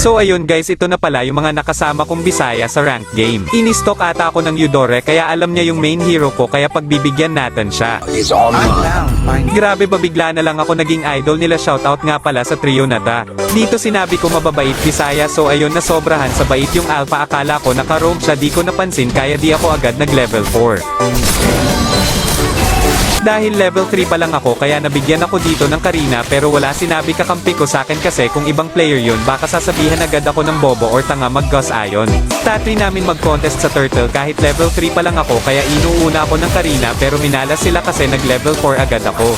So ayun guys, ito na pala yung mga nakasama kong Bisaya sa rank game. Ini-stock ata ako ng Eudore kaya alam niya yung main hero ko kaya pagbibigyan natin siya. Grabe ba bigla na lang ako naging idol nila, shoutout nga pala sa trio na ta. Dito sinabi ko mababait Bisaya, so ayun na sobrahan sa bait yung alpha, akala ko naka-roam siya, di ko napansin kaya di ako agad nag level 4. Dahil level 3 pa lang ako kaya nabigyan ako dito ng Karina pero wala sinabi kakampi ko sa akin kasi kung ibang player yun baka sasabihan agad ako ng bobo or tanga mag-Gus Ion. Tatry namin mag-contest sa Turtle kahit level 3 pa lang ako kaya inuuna ako ng Karina pero minalas sila kasi nag level 4 agad ako.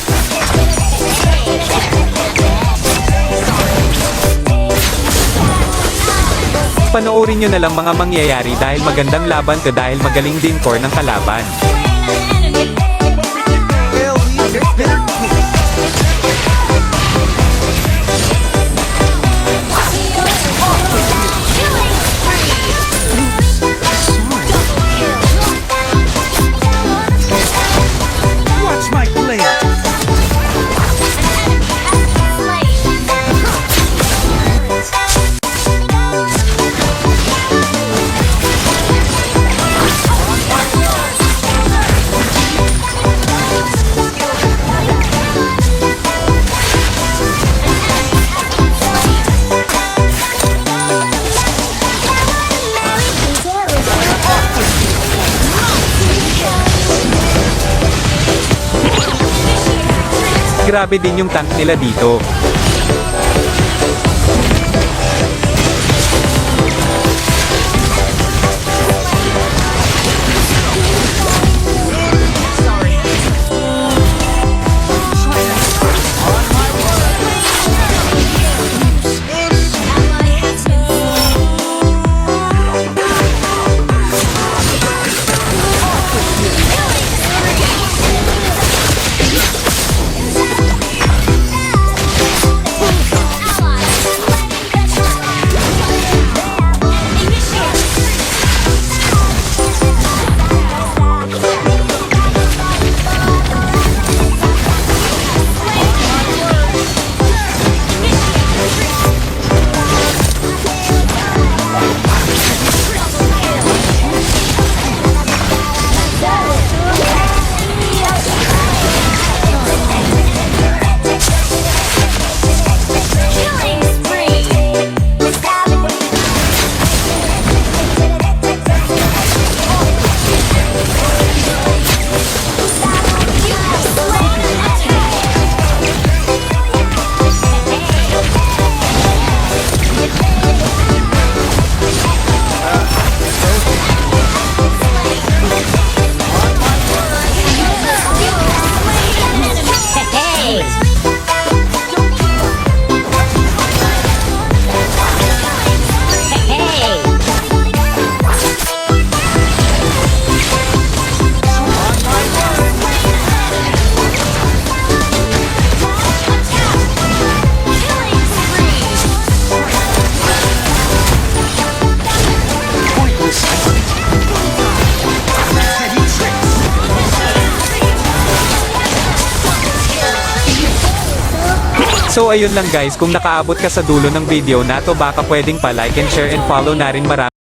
Panoorin nyo na lang mga mangyayari dahil magandang laban to dahil magaling din core ng kalaban. Grabe din yung tank nila dito. So ayun lang guys, kung nakaabot ka sa dulo ng video na to baka pwedeng pa like and share and follow na rin. Maraming